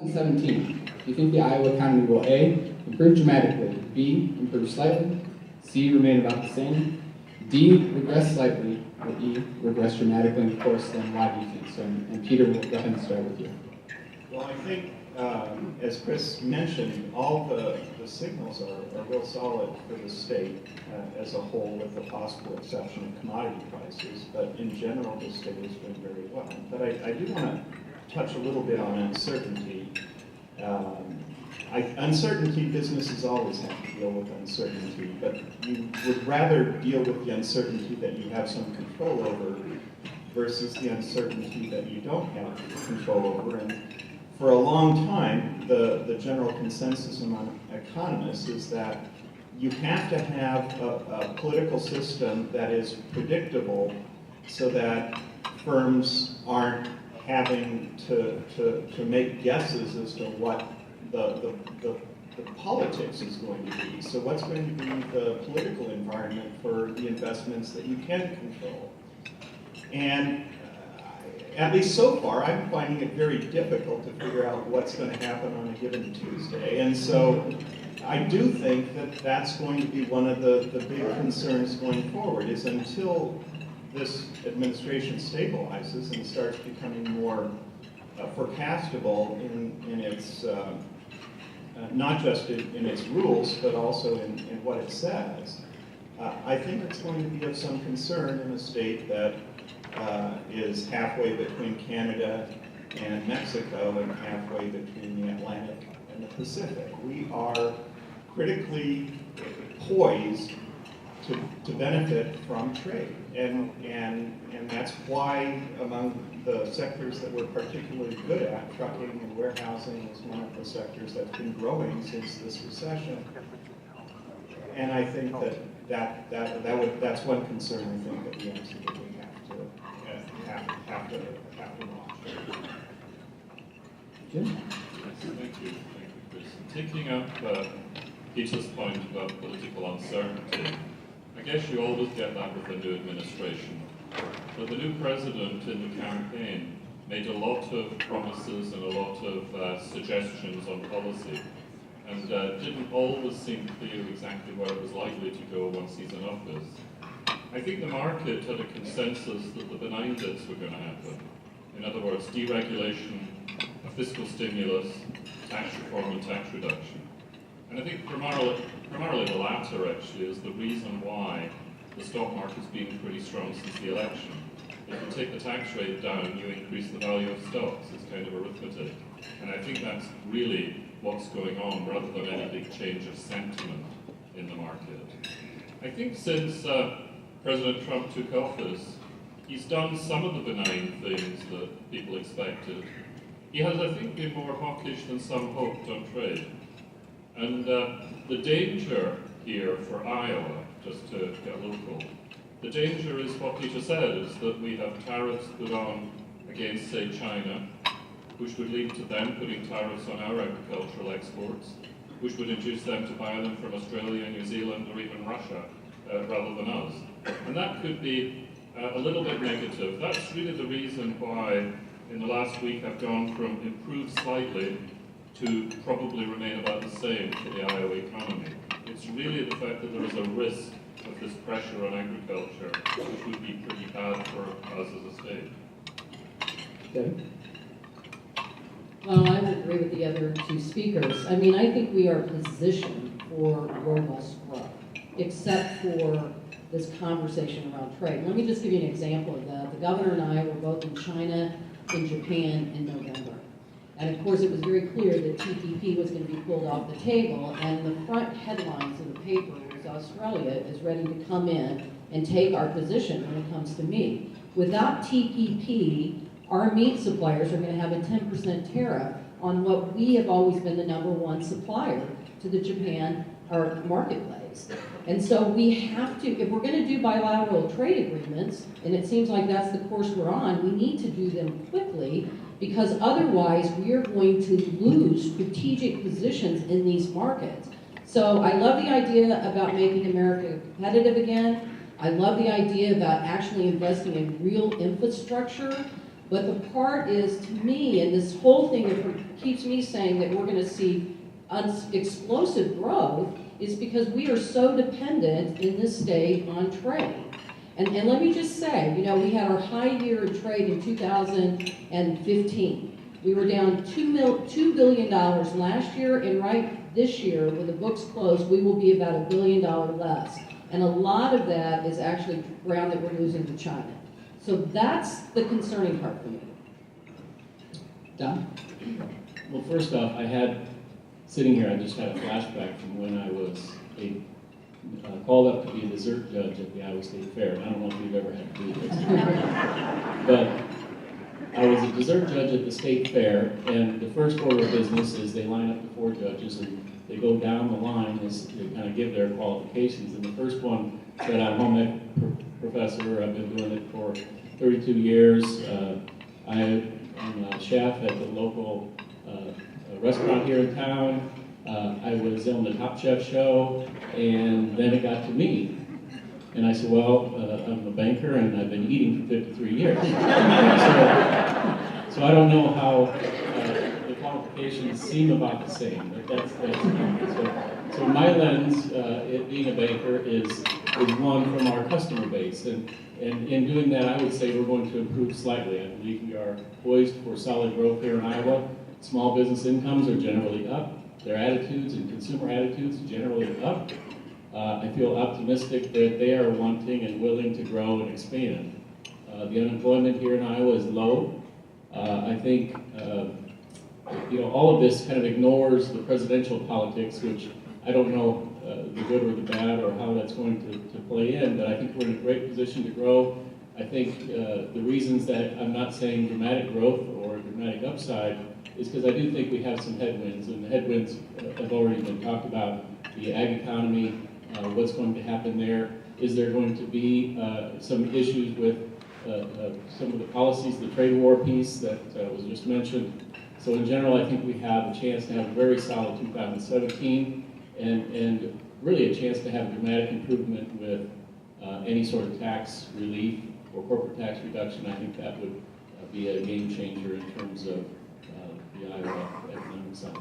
2017, do you think the Iowa economy will A, improve dramatically, B, improve slightly, C, remain about the same, D, regress slightly, or E, regress dramatically? And of course, then why do you think so? And Peter, we'll go ahead and start with you. Well, I think, as Chris mentioned, all the signals are real solid for the state as a whole, with the possible exception of commodity prices. But in general, the state is doing very well. But I do want to touch a little bit on uncertainty. Uncertainty, businesses always have to deal with uncertainty, but you would rather deal with the uncertainty that you have some control over versus the uncertainty that you don't have control over. And for a long time, the general consensus among economists is that you have to have a political system that is predictable so that firms aren't having to make guesses as to what the politics is going to be. So what's going to be the political environment for the investments that you can control? And at least so far, I'm finding it very difficult to figure out what's going to happen on a given Tuesday. And so I do think that that's going to be one of the big concerns going forward, is until this administration stabilizes and starts becoming more forecastable in its, not just in its rules, but also in what it says. I think it's going to be of some concern in a state that is halfway between Canada and Mexico and halfway between the Atlantic and the Pacific. We are critically poised to benefit from trade. And that's why among the sectors that we're particularly good at, trucking and warehousing is one of the sectors that's been growing since this recession. And I think that's one concern I think that we absolutely have to watch. Jim? Thank you, Chris. Taking up Peter's point about political uncertainty, I guess you always get that with the new administration. But the new president in the campaign made a lot of promises and a lot of suggestions on policy, and didn't always seem clear exactly where it was likely to go once he's in office. I think the market had a consensus that the benign bits were going to happen. In other words, deregulation, a fiscal stimulus, tax reform and tax reduction. And I think primarily the latter actually is the reason why the stock market's been pretty strong since the election. If you take the tax rate down, you increase the value of stocks. It's kind of arithmetic. And I think that's really what's going on, rather than any big change of sentiment in the market. I think since President Trump took office, he's done some of the benign things that people expected. He has, I think, been more hawkish than some hoped on trade. And the danger here for Iowa, just to get local, the danger is what Peter said, is that we have tariffs put on against, say, China, which would lead to them putting tariffs on our agricultural exports, which would induce them to buy them from Australia, New Zealand, or even Russia, rather than us. And that could be a little bit negative. That's really the reason why, in the last week, I've gone from improve slightly to probably remain about the same for the Iowa economy. It's really the fact that there is a risk of this pressure on agriculture, which would be pretty bad for us as a state. Debi? Well, I would agree with the other two speakers. I mean, I think we are positioned for robust growth, except for this conversation around trade. Let me just give you an example of that. The governor and I were both in China and Japan in November. And of course, it was very clear that TPP was going to be pulled off the table, and the front headlines of the paper was Australia is ready to come in and take our position when it comes to meat. Without TPP, our meat suppliers are going to have a 10% tariff on what we have always been the #1 supplier to the Japan marketplace. And so we have to, if we're going to do bilateral trade agreements, and it seems like that's the course we're on, we need to do them quickly, because otherwise we are going to lose strategic positions in these markets. So I love the idea about making America competitive again. I love the idea about actually investing in real infrastructure. But the part is, to me, and this whole thing that keeps me saying that we're going to see explosive growth, is because we are so dependent in this state on trade. And let me just say, you know, we had our high year in trade in 2015. We were down $2 billion last year, and right this year, when the books close, we will be about $1 billion less. And a lot of that is actually ground that we're losing to China. So that's the concerning part for me. Don? Well, first off, sitting here, I just had a flashback from when I was called up to be a dessert judge at the Iowa State Fair. And I don't know if you've ever had to do this. But I was a dessert judge at the State Fair, and the first order of business is they line up the 4 judges, and they go down the line as they kind of give their qualifications. And the first one said, I'm a home ec professor. I've been doing it for 32 years. I'm a chef at the local restaurant here in town. I was on the Top Chef show, and then it got to me. And I said, well, I'm a banker, and I've been eating for 53 years. So I don't know how the qualifications seem about the same, but that's so my lens, it being a banker, is one from our customer base. And in doing that, I would say we're going to improve slightly. I believe we are poised for solid growth here in Iowa. Small business incomes are generally up. Their attitudes and consumer attitudes are generally up. I feel optimistic that they are wanting and willing to grow and expand. The unemployment here in Iowa is low. I think all of this kind of ignores the presidential politics, which I don't know the good or the bad or how that's going to play in, but I think we're in a great position to grow. I think the reasons that I'm not saying dramatic growth or dramatic upside is because I do think we have some headwinds, and the headwinds have already been talked about. The ag economy, what's going to happen there? Is there going to be some issues with some of the policies, the trade war piece that was just mentioned? So in general, I think we have a chance to have a very solid 2017 and really a chance to have dramatic improvement with any sort of tax relief or corporate tax reduction. I think that would be a game changer in terms of the Iowa economic side.